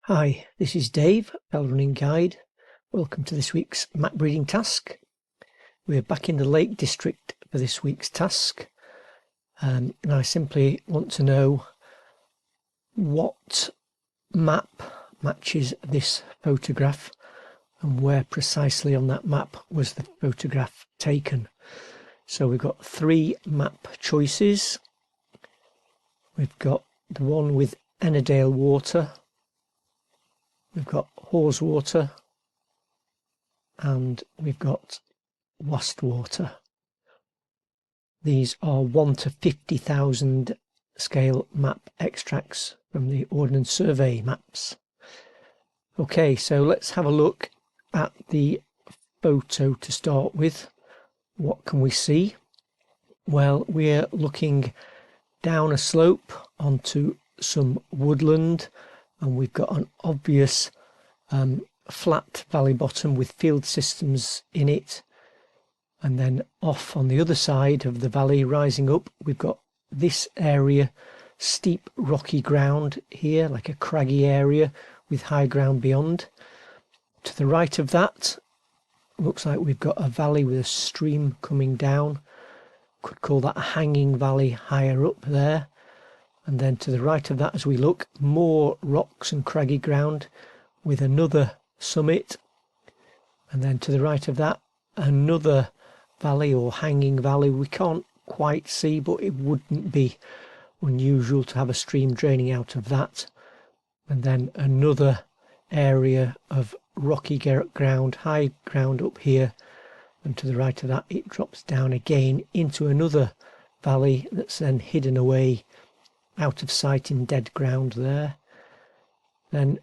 Hi, this is Dave, Fell Running Guide. Welcome to this week's map reading task. We're back in the Lake District for this week's task, and I simply want to know what map matches this photograph and where precisely on that map was the photograph taken. So we've got three map choices. We've got the one with Ennerdale Water, we've got Haweswater, and we've got Wastwater. These are 1 to 50,000 scale map extracts from the Ordnance Survey maps. Okay, so let's have a look at the photo to start with. What can we see? Well, we're looking down a slope onto some woodland, and we've got an obvious flat valley bottom with field systems in it, and then off on the other side of the valley rising up we've got this area, steep rocky ground here, like a craggy area with high ground beyond. To the right of that looks like we've got a valley with a stream coming down, could call that a hanging valley higher up there. And then to the right of that, as we look, more rocks and craggy ground with another summit. And then to the right of that, another valley or hanging valley we can't quite see, but it wouldn't be unusual to have a stream draining out of that. And then another area of rocky ground, high ground up here. And to the right of that, it drops down again into another valley that's then hidden away out of sight in dead ground there. Then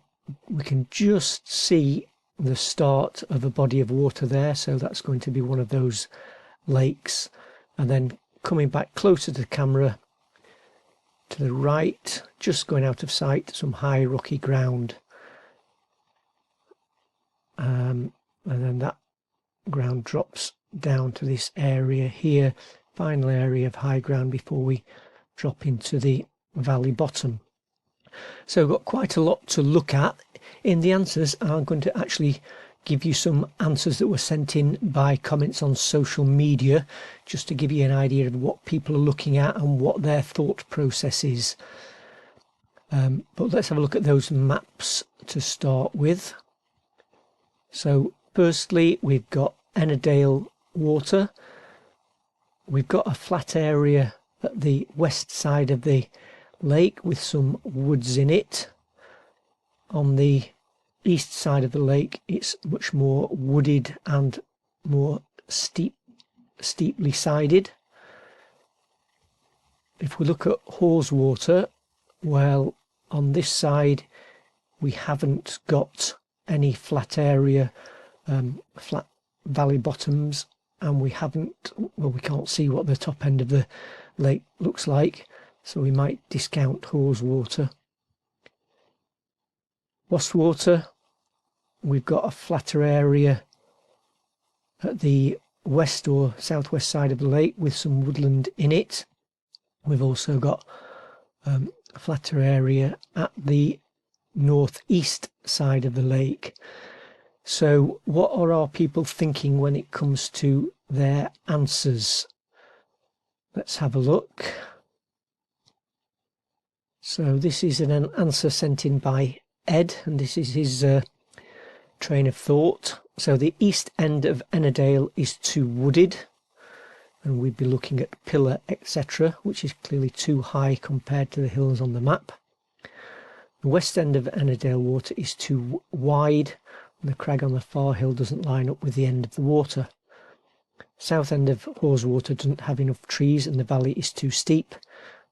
we can just see the start of a body of water there, so that's going to be one of those lakes. And then coming back closer to the camera, to the right, just going out of sight, some high rocky ground, and then that ground drops down to this area here, final area of high ground before we drop into the valley bottom. So we've got quite a lot to look at. In the answers, I'm going to actually give you some answers that were sent in by comments on social media, just to give you an idea of what people are looking at and what their thought process is. But let's have a look at those maps to start with. So firstly, we've got Ennerdale Water. We've got a flat area at the west side of the lake with some woods in it. On the east side of the lake it's much more wooded and more steeply sided. If we look at Haweswater, well, on this side we haven't got any flat area, flat valley bottoms, and we can't see what the top end of the lake looks like, so we might discount Haweswater. Wastwater, we've got a flatter area at the west or southwest side of the lake with some woodland in it. We've also got a flatter area at the northeast side of the lake. So what are our people thinking when it comes to their answers? Let's have a look. So this is an answer sent in by Ed, and this is his train of thought. So the east end of Ennerdale is too wooded, and we'd be looking at Pillar, etc., which is clearly too high compared to the hills on the map. The west end of Ennerdale Water is too wide, and the crag on the far hill doesn't line up with the end of the water. South end of Haweswater doesn't have enough trees, and the valley is too steep.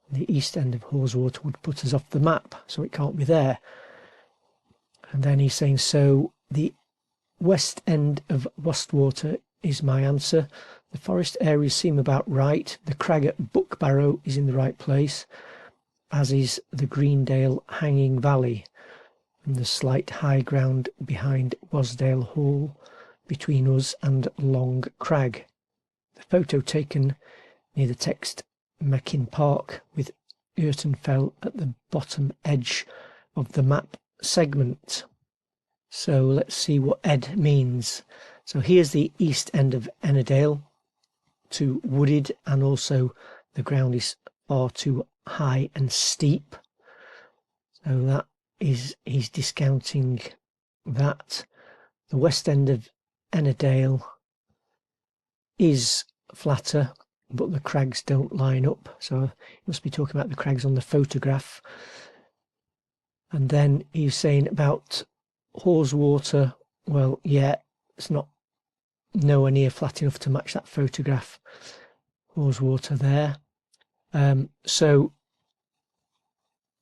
The east end of Haweswater would put us off the map, so it can't be there. And then he's saying, so the west end of Wastwater is my answer. The forest areas seem about right. The crag at Buckbarrow is in the right place, as is the Greendale Hanging Valley, and the slight high ground behind Wasdale Hall between us and Long Crag. The photo taken near the text Meckin Park with Urton Fell at the bottom edge of the map segment. So let's see what Ed means. So here's the east end of Ennerdale, too wooded, and also the ground is far too high and steep. So that is, he's discounting that. The west end of Ennerdale is flatter, but the crags don't line up, so he must be talking about the crags on the photograph. And then he's saying about Haweswater, well, yeah, it's not nowhere near flat enough to match that photograph. Haweswater there. So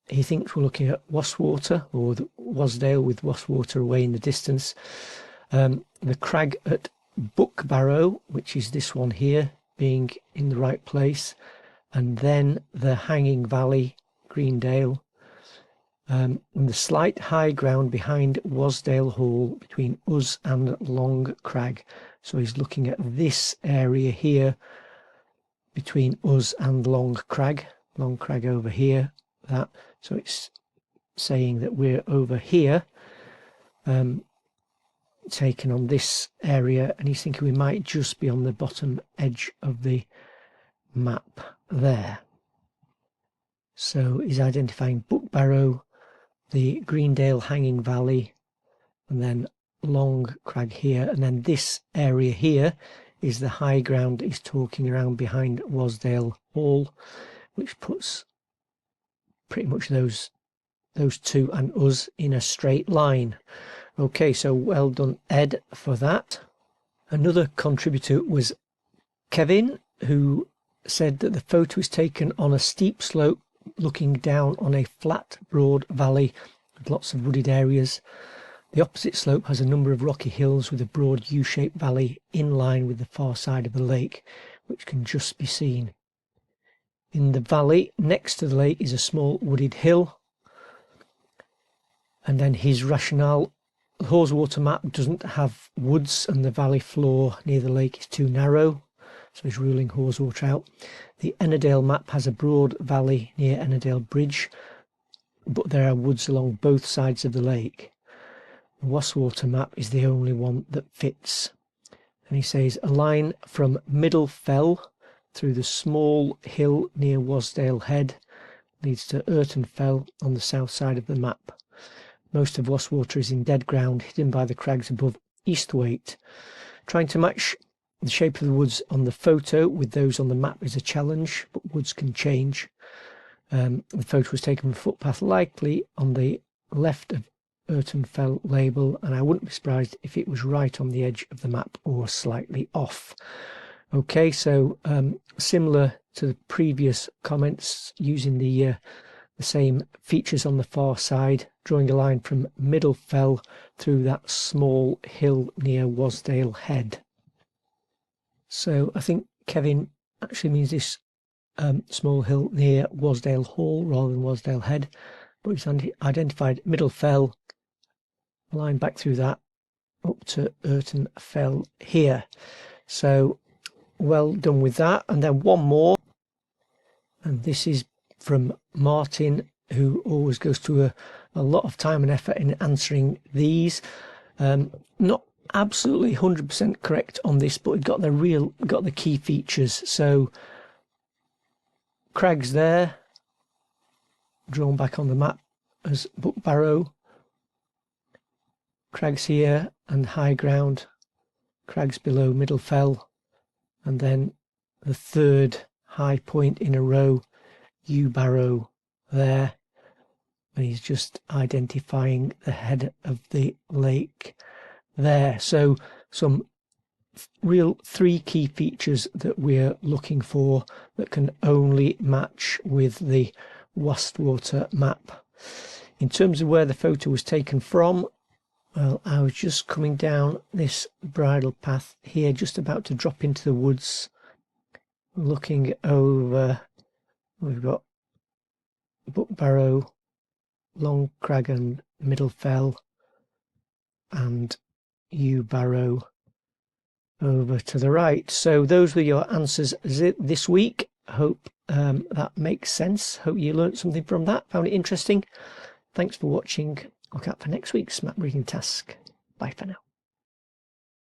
he thinks we're looking at Wastwater, or Wasdale, with Wastwater away in the distance. The crag at Buckbarrow, which is this one here, being in the right place, and then the hanging valley, Greendale, and the slight high ground behind Wasdale Hall between us and Long Crag. So he's looking at this area here between us and Long Crag over here, that. So it's saying that we're over here, taken on this area, and he's thinking we might just be on the bottom edge of the map there. So he's identifying Buckbarrow, the Greendale hanging valley, and then Long Crag here, and then this area here is the high ground that he's talking around behind Wasdale Hall, which puts pretty much those two and us in a straight line. Okay, so well done, Ed, for that. Another contributor was Kevin, who said that the photo is taken on a steep slope looking down on a flat, broad valley with lots of wooded areas. The opposite slope has a number of rocky hills with a broad U-shaped valley in line with the far side of the lake, which can just be seen. In the valley next to the lake is a small wooded hill. And then his rationale: the Haweswater map doesn't have woods and the valley floor near the lake is too narrow, so he's ruling Haweswater out. The Ennerdale map has a broad valley near Ennerdale Bridge, but there are woods along both sides of the lake. The Wastwater map is the only one that fits. And he says a line from Middle Fell through the small hill near Wasdale Head leads to Urton Fell on the south side of the map. Most of Wastwater is in dead ground, hidden by the crags above Eastwaite. Trying to match the shape of the woods on the photo with those on the map is a challenge, but woods can change. The photo was taken from a footpath likely on the left of Urton Fell label, and I wouldn't be surprised if it was right on the edge of the map or slightly off. Okay, so similar to the previous comments, using the same features on the far side, drawing a line from Middle Fell through that small hill near Wasdale Head. So I think Kevin actually means this small hill near Wasdale Hall rather than Wasdale Head, but he's identified Middle Fell, line back through that up to Urton Fell here. So well done with that. And then one more, and this is from Martin, who always goes to a lot of time and effort in answering these. Not absolutely 100% correct on this, but it got the key features. So crags there, drawn back on the map as Buckbarrow. Crags here and high ground, crags below Middle Fell, and then the third high point in a row, Ewbarrow there, and he's just identifying the head of the lake there. So some real three key features that we're looking for that can only match with the Wastwater map. In terms of where the photo was taken from, well, I was just coming down this bridle path here, just about to drop into the woods, looking over. We've got Buckbarrow, Long Crag and Middle Fell, and Ewbarrow over to the right. So those were your answers this week. Hope that makes sense. Hope you learnt something from that, found it interesting. Thanks for watching. Look out for next week's map reading task. Bye for now.